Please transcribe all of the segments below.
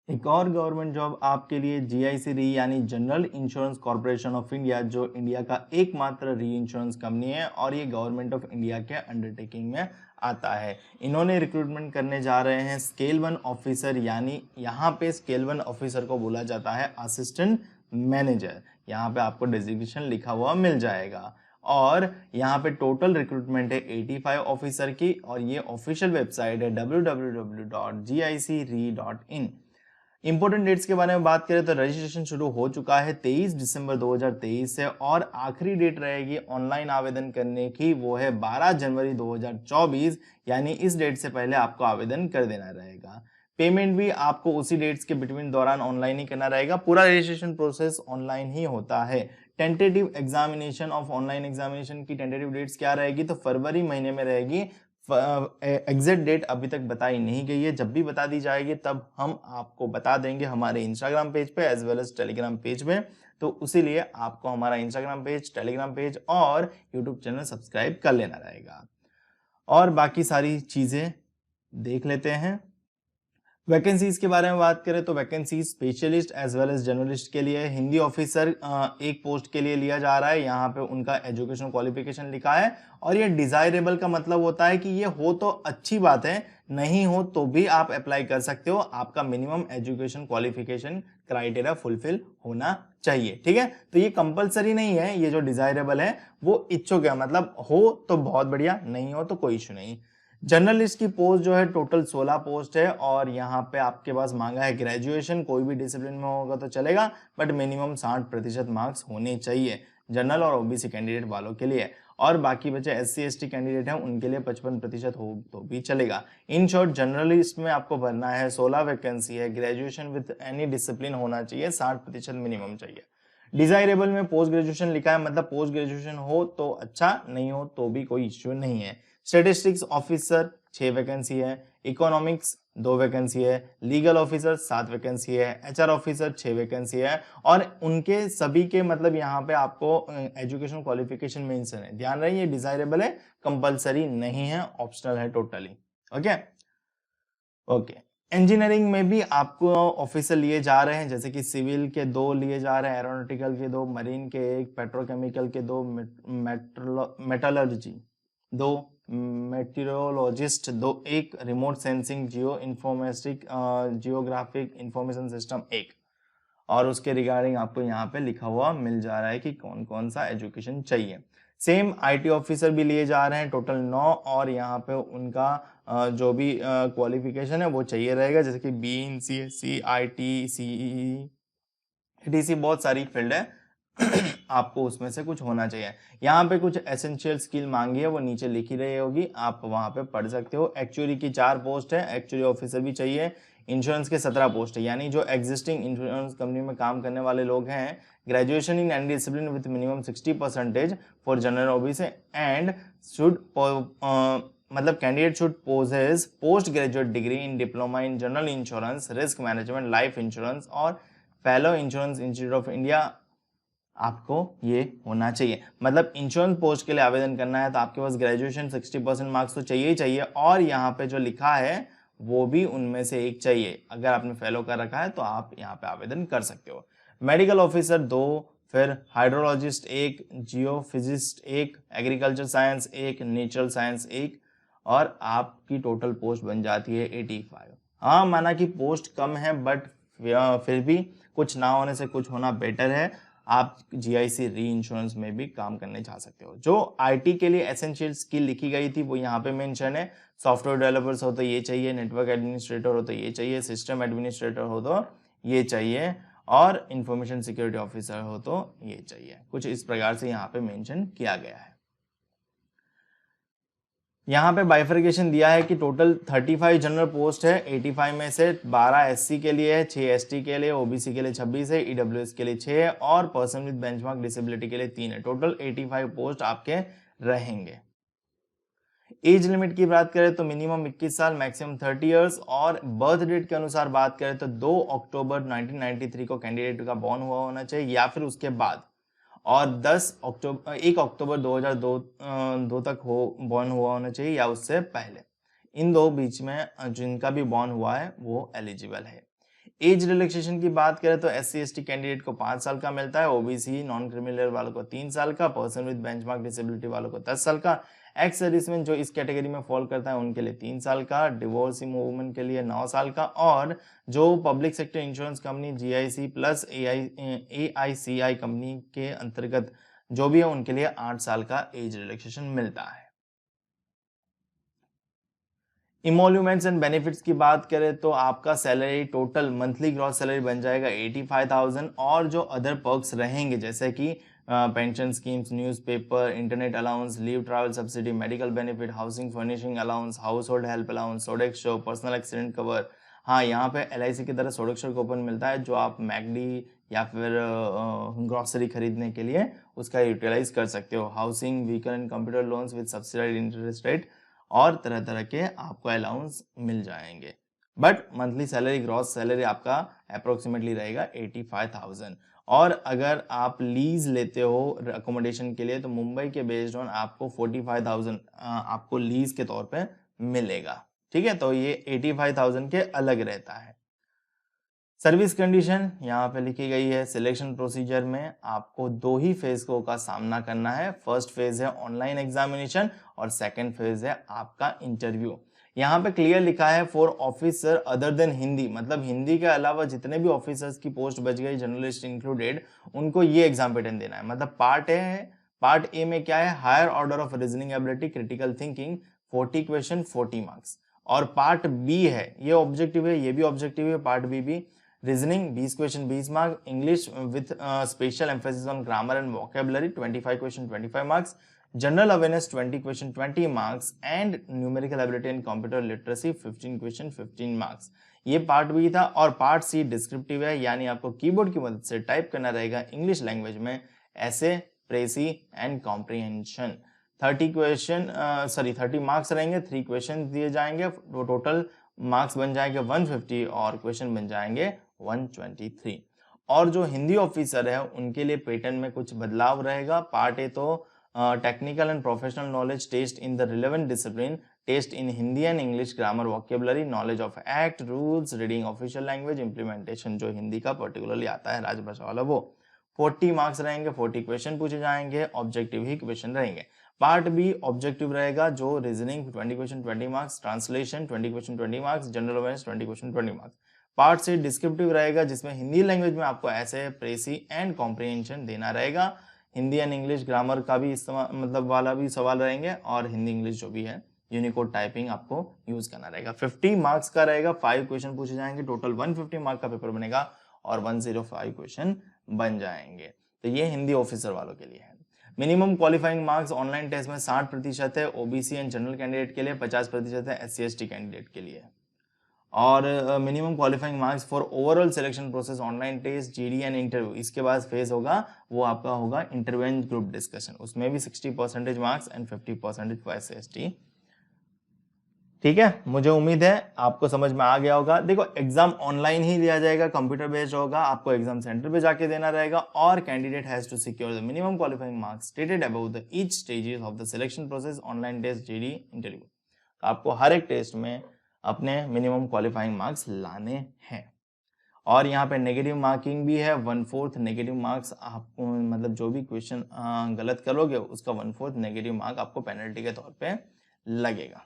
एक और government job आपके लिए जीआईसी री यानी general insurance corporation of India, जो इंडिया का एकमात्र री इंश्योरेंस कंपनी है और ये गवर्नमेंट ऑफ इंडिया के अंडरटेकिंग में आता है। इन्होंने रिक्रूटमेंट करने जा रहे हैं स्केल 1 ऑफिसर, यानी यहाँ पे स्केल 1 ऑफिसर को बोला जाता है असिस्टेंट मैनेजर। यहाँ पे आपको डेजिग्नेशन लिखा हुआ मिल जाएगा और यहाँ पे टोटल रिक्रूटमेंट है 85 ऑफिसर की और ये ऑफिशियल वेबसाइट है www.gicre.in। इंपॉर्टेंट डेट्स के बारे में बात करें तो रजिस्ट्रेशन शुरू हो चुका है 23 दिसंबर 2023 से और आखिरी डेट रहेगी ऑनलाइन आवेदन करने की, वो है 12 जनवरी 2024, यानी इस डेट से पहले आपको आवेदन कर देना रहेगा। पेमेंट भी आपको उसी डेट्स के बिटवीन दौरान ऑनलाइन ही करना रहेगा। पूरा रजिस्ट्रेशन प्रोसेस ऑनलाइन ही होता है। Tentative examination of online examination की टेंटेटिव डेट्स क्या रहेगी, तो फरवरी महीने में रहेगी। एग्जैक्ट डेट अभी तक बताई नहीं गई है, जब भी बता दी जाएगी तब हम आपको बता देंगे हमारे इंस्टाग्राम पेज पे as well as Telegram page में। तो उसी लिए आपको हमारा इंस्टाग्राम पेज, टेलीग्राम पेज और यूट्यूब चैनल सब्सक्राइब कर लेना रहेगा। और बाकी सारी चीजें देख लेते हैं। वैकेंसीज के बारे में बात करें तो vacancy specialist as well as journalist के लिए हिंदी ऑफिसर एक पोस्ट के लिए लिया जा रहा है। यहाँ पे उनका एजुकेशन क्वालिफिकेशन लिखा है और ये डिजायरेबल का मतलब होता है कि ये हो तो अच्छी बात है, नहीं हो तो भी आप अप्लाई कर सकते हो। आपका minimum education qualification criteria fulfil होना चाहिए, ठीक है। तो ये कंपलसरी नहीं है, ये जो डिजायरेबल है वो इच्छुक है, मतलब हो तो बहुत बढ़िया, नहीं हो तो कोई इशू नहीं। जर्नलिस्ट की पोस्ट जो है टोटल 16 पोस्ट है और यहाँ पे आपके पास मांगा है ग्रेजुएशन, कोई भी डिसिप्लिन में होगा तो चलेगा बट मिनिमम 60% मार्क्स होने चाहिए जनरल और ओबीसी कैंडिडेट वालों के लिए। और बाकी बचे एससी एसटी कैंडिडेट हैं उनके लिए 55% हो तो भी चलेगा। इन शॉर्ट जर्नलिस्ट में आपको भरना है 16 वैकेंसी है, ग्रेजुएशन विद एनी डिसिप्लिन होना चाहिए, 60% मिनिमम चाहिए। डिजायरेबल में पोस्ट ग्रेजुएशन लिखा है, मतलब पोस्ट ग्रेजुएशन हो तो अच्छा, नहीं हो तो भी कोई इश्यू नहीं है। स्टेटिस्टिक्स ऑफिसर 6 वैकेंसी है, इकोनॉमिक्स 2 वैकेंसी है, लीगल ऑफिसर 7 वैकेंसी है, एचआर ऑफिसर 6 वैकेंसी है और उनके सभी के मतलब यहाँ पे आपको एजुकेशन क्वालिफिकेशन मेंशन है। ध्यान रहे ये डिजायरेबल है, कंपलसरी नहीं है, ऑप्शनल है टोटली। ओके। इंजीनियरिंग में भी आपको ऑफिसर लिए जा रहे हैं, जैसे कि सिविल के 2 लिए जा रहे हैं, एरोनॉटिकल के 2, मरीन के 1, पेट्रोकेमिकल के 2, मेटलर्जी 2, मेटीरियोलॉजिस्ट 2, 1, रिमोट सेंसिंग जियो इन्फॉर्मेटिक जियोग्राफिक इंफॉर्मेशन सिस्टम 1। और उसके रिगार्डिंग आपको यहाँ पे लिखा हुआ मिल जा रहा है कि कौन कौन सा एजुकेशन चाहिए। सेम आईटी ऑफिसर भी लिए जा रहे हैं, टोटल 9 और यहाँ पे उनका जो भी क्वालिफिकेशन है वो चाहिए रहेगा, जैसे कि B in C S C I T C etc, बहुत सारी फील्ड है आपको उसमें से कुछ होना चाहिए। यहाँ पे कुछ एसेंशियल स्किल मांगी है वो नीचे लिखी रही होगी, आप वहां पे पढ़ सकते हो। एक्चुअरी की 4 पोस्ट है, एक्चुअरी ऑफिसर भी चाहिए। इंश्योरेंस के 17 पोस्ट है, यानी जो एग्जिस्टिंग इंश्योरेंस कंपनी में काम करने वाले लोग हैं, graduation in any discipline with minimum 60% for general OBC and should मतलब candidate should possess post graduate degree in diploma in general insurance, risk management, life insurance और fellow insurance institute of India. आपको ये होना चाहिए, मतलब insurance post के लिए आवेदन करना है तो आपके पास ग्रेजुएशन 60% मार्क्स तो चाहिए ही चाहिए और यहाँ पे जो लिखा है वो भी उनमें से एक चाहिए। अगर आपने फेलो कर रखा है तो आप यहाँ पे आवेदन कर सकते हो। मेडिकल ऑफिसर 2, फिर hydrologist 1, जियोफिजिस्ट 1, agriculture science 1, natural science 1 और आपकी टोटल पोस्ट बन जाती है 85। हाँ, माना कि पोस्ट कम है बट फिर भी कुछ ना होने से कुछ होना बेटर है। आप जीआईसी री इंश्योरेंस में भी काम करने जा सकते हो। जो आईटी के लिए एसेंशियल स्किल लिखी गई थी वो यहाँ पे मेंशन है। सॉफ्टवेयर डेवलपर्स हो तो ये चाहिए, नेटवर्क एडमिनिस्ट्रेटर हो तो ये चाहिए, सिस्टम एडमिनिस्ट्रेटर हो तो ये चाहिए और इंफॉर्मेशन सिक्योरिटी ऑफिसर हो तो ये चाहिए। कुछ इस प्रकार से यहाँ पे मेंशन किया गया है। यहाँ पे बाइफर्केशन दिया है कि टोटल 35 जनरल पोस्ट है, 85 में से 12 एससी के लिए है, 6 एसटी के लिए, ओबीसी के लिए 26 है, ईडब्ल्यूएस के लिए 6 है और पर्सन विद बेंचमार्क डिसेबिलिटी के लिए 3 है। टोटल 85 पोस्ट आपके रहेंगे। एज लिमिट की बात करें तो मिनिमम 21 साल, मैक्सिमम 30 इयर्स और बर्थ डेट के अनुसार बात करें तो 2 अक्टूबर 1993 को कैंडिडेट का बॉर्न हुआ होना चाहिए या फिर उसके बाद और 1 अक्टूबर 2002 तक बॉर्न हुआ होना चाहिए या उससे पहले। इन दो बीच में जिनका भी बॉर्न हुआ है वो एलिजिबल है। एज रिलैक्सेशन की बात करें तो SC/ST कैंडिडेट को 5 साल का मिलता है, OBC नॉन क्रिमिनल वालों को 3 साल का, पर्सन विद बेंचमार्क डिसेबिलिटी वालों को 10 साल का, एक्स सर्विसमैन जो इस कैटेगरी में फॉल करता है उनके लिए 3 साल का, डिवोर्सी वुमेन के लिए 9 साल का, और जो public sector insurance company GIC plus AICI company के अंतर्गत जो भी है उनके लिए 8 साल का एज रिलैक्सेशन मिलता है। इमोल्यूमेंट्स एंड बेनिफिट्स की बात करें तो आपका salary total monthly gross salary बन जाएगा 85,000, और जो अदर पर्क्स रहेंगे जैसे कि pension schemes, newspaper, internet allowance, leave travel subsidy, medical benefit, housing furnishing allowance, house hold help allowance, Sodexo, personal accident cover. हाँ, यहाँ पे LIC की तरह सोडेक्सो कूपन मिलता है जो आप मैकडी या फिर ग्रॉसरी खरीदने के लिए उसका यूटिलाइज कर सकते हो। Housing, vehicle and computer loans with subsidised interest rate और तरह तरह के आपको अलाउंस मिल जाएंगे। But monthly salary gross salary आपका अप्रोक्सीमेटली रहेगा 85,000। और अगर आप लीज लेते हो अकोमोडेशन के लिए तो मुंबई के बेस्ड ऑन आपको 45,000 आपको लीज के तौर पे मिलेगा। ठीक है, तो ये 85,000 के अलग रहता है। सर्विस कंडीशन यहाँ पे लिखी गई है। सिलेक्शन प्रोसीजर में आपको 2 ही फेज का सामना करना है। फर्स्ट फेज है ऑनलाइन एग्जामिनेशन और सेकंड फेज है आपका इंटरव्यू। यहाँ पे क्लियर लिखा है for officer other than Hindi, मतलब हिंदी के अलावा जितने भी ऑफिसर्स की पोस्ट बच गई जर्नलिस्ट इंक्लूडेड, उनको ये एग्जाम पैटर्न देना है। मतलब पार्ट ए में क्या है, higher order of reasoning ability, critical thinking, 40 question 40 marks. और पार्ट बी है, ये ऑब्जेक्टिव है, ये भी ऑब्जेक्टिव है, पार्ट बी भी reasoning 20 question 20 marks, English with special emphasis on grammar and vocabulary 25 question 25 marks, general awareness 20 question 20 marks and numerical ability and computer literacy 15 question 15 marks. ये part B था। और part C descriptive है, यानी आपको keyboard की मदद से type करना रहेगा इंग्लिश लैंग्वेज में ऐसे, प्रेसी एंड कॉम्प्रिहेंशन। 30 मार्क्स रहेंगे, 3 क्वेश्चन दिए जाएंगे, टोटल मार्क्स बन जाएंगे 150 और क्वेश्चन बन जाएंगे 123। और जो हिंदी ऑफिसर है उनके लिए पैटर्न में कुछ बदलाव रहेगा। पार्ट ए तो technical and professional knowledge test in the relevant discipline, test in Hindi and English grammar vocabulary, knowledge of act rules, reading official language, implementation जो हिंदी का पर्टिकुलरली आता है राजभाषा वाला वो। 40 मार्क्स रहेंगे, 40 क्वेश्चन पूछे जाएंगे, ऑब्जेक्टिव ही क्वेश्चन रहेंगे। पार्ट बी ऑब्जेक्टिव रहेगा जो reasoning 20 question 20 marks, translation 20 question 20 marks, general awareness 20 question 20 marks. Part C descriptive रहेगा जिसमें हिंदी लैंग्वेज में आपको ऐसे, प्रेसी एंड कॉम्प्रिहेंशन देना रहेगा। हिंदी एंड इंग्लिश ग्रामर का भी इस्तेमाल मतलब वाला भी सवाल रहेंगे, और हिंदी इंग्लिश जो भी है यूनिकोड टाइपिंग आपको यूज करना रहेगा। 50 मार्क्स का रहेगा, 5 क्वेश्चन पूछे जाएंगे, टोटल 150 मार्क का पेपर बनेगा और 105 क्वेश्चन बन जाएंगे। तो ये हिंदी ऑफिसर वालों के लिए है। Minimum qualifying marks online test में 60% है, ओबीसी एंड जनरल कैंडिडेट के लिए 50% है, SC/ST कैंडिडेट के लिए। और minimum qualifying marks for overall selection process online test, GD and interview, इसके बाद फेज होगा वो आपका होगा इंटरव्यू एंड ग्रुप डिस्कशन, उसमें भी 60% मार्क्स एंड 50% फॉर SC/ST। ठीक है, मुझे उम्मीद है आपको समझ में आ गया होगा। देखो एग्जाम ऑनलाइन ही दिया जाएगा, कंप्यूटर बेस्ड होगा, आपको एग्जाम सेंटर पे जाके देना रहेगा, और candidate has to secure the minimum qualifying marks stated about the each stages of the selection process, online test, GD, interview. आपको हर एक टेस्ट में अपने मिनिमम क्वालिफाइंग मार्क्स लाने हैं। और यहाँ पे नेगेटिव मार्किंग भी है, 1/4 नेगेटिव मार्क्स आप मतलब जो भी क्वेश्चन गलत करोगे उसका 1/4 नेगेटिव मार्क आपको पेनल्टी के तौर पे लगेगा।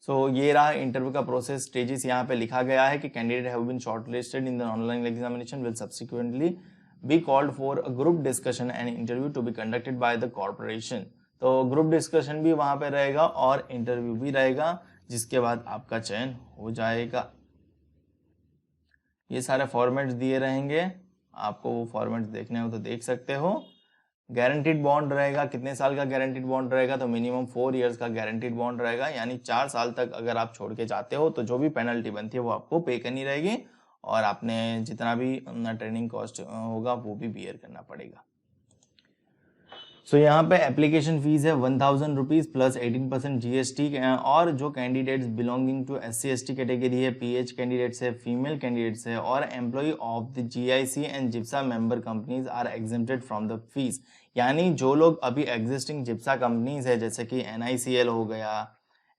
सो ये रहा इंटरव्यू का प्रोसेस स्टेजेस। यहाँ पे लिखा गया है कि candidate have been shortlisted in the online examination will subsequently be called for a group discussion and interview to be conducted by the corporation. तो ग्रुप डिस्कशन भी वहां पे रहेगा और इंटरव्यू भी रहेगा, जिसके बाद आपका चयन हो जाएगा। ये सारे फॉर्मेट्स दिए रहेंगे, आपको वो फॉर्मेट्स देखने हो तो देख सकते हो। गारंटीड बॉन्ड रहेगा, कितने साल का गारंटीड बॉन्ड रहेगा, तो मिनिमम 4 इयर्स का गारंटीड बॉन्ड रहेगा, यानी 4 साल तक अगर आप छोड़ के जाते हो तो जो भी पेनल्टी बनती है वो आपको पे करनी रहेगी, और आपने जितना भी ट्रेनिंग कॉस्ट होगा वो भी बियर करना पड़ेगा। सो यहाँ पे एप्लीकेशन फीस है 1000 रुपीज प्लस 18% GST। और जो candidates belonging to SC/ST category है, PH कैंडिडेट्स है, फीमेल कैंडिडेट्स है, और employ of the GIC and GIPSA member companies are exempted from the fees. यानी जो लोग अभी एग्जिस्टिंग जिप्सा कंपनीज है जैसे कि NICL हो गया,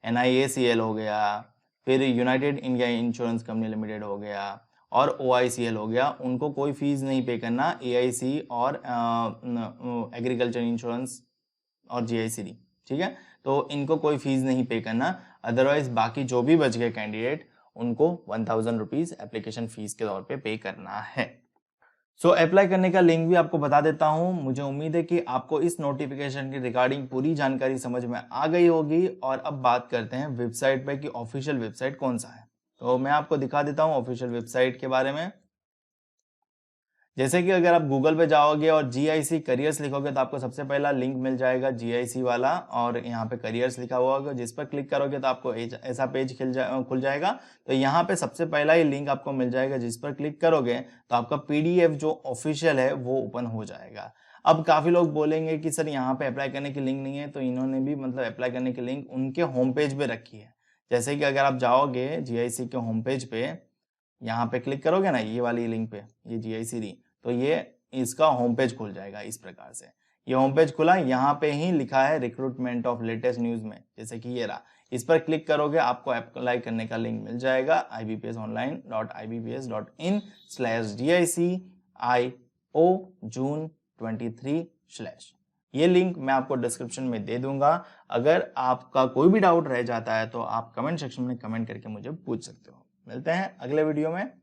NIACL हो गया, फिर United India insurance company limited हो गया और OICL हो गया, उनको कोई फीस नहीं पे करना। AIC और एग्रीकल्चर इंश्योरेंस और GICD, ठीक है, तो इनको कोई फीस नहीं पे करना। अदरवाइज बाकी जो भी बच गए कैंडिडेट उनको 1000 रुपीज एप्लीकेशन फीस के तौर पे करना है। अप्लाई करने का लिंक भी आपको बता देता हूं। मुझे उम्मीद है कि आपको इस नोटिफिकेशन की रिगार्डिंग पूरी जानकारी समझ में आ गई होगी। और अब बात करते हैं वेबसाइट पे कि ऑफिशियल वेबसाइट कौन सा है। तो मैं आपको दिखा देता हूं ऑफिशियल वेबसाइट के बारे में। जैसे कि अगर आप गूगल पे जाओगे और GIC करियर्स लिखोगे तो आपको सबसे पहला लिंक मिल जाएगा GIC वाला, और यहाँ पे करियर्स लिखा हुआ होगा, जिस पर क्लिक करोगे तो आपको ऐसा पेज खुल जाएगा। तो यहाँ पे सबसे पहला ही लिंक आपको मिल जाएगा, जिस पर क्लिक करोगे तो आपका PDF जो ऑफिशियल है वो ओपन हो जाएगा। अब काफी लोग बोलेंगे कि सर यहाँ पे अप्लाई करने की लिंक नहीं है, तो इन्होंने भी मतलब अप्लाई करने की लिंक उनके होम पेज पे रखी है। जैसे कि अगर आप जाओगे GIC के होम पेज पे, यहाँ पे क्लिक करोगे ना ये वाली लिंक पे, ये GICD, तो ये इसका होम पेज खुल जाएगा इस प्रकार से। ये होम पेज खुला, यहाँ पे ही लिखा है रिक्रूटमेंट ऑफ लेटेस्ट न्यूज में, जैसे कि ये रहा। इस पर क्लिक करोगे आपको अप्लाई करने का लिंक मिल जाएगा ibpsonline.ibbps.in/DICIO जून 23/। ये लिंक मैं आपको डिस्क्रिप्शन में दे दूंगा। अगर आपका कोई भी डाउट रह जाता है तो आप कमेंट सेक्शन में कमेंट करके मुझे पूछ सकते हो। मिलते हैं अगले वीडियो में।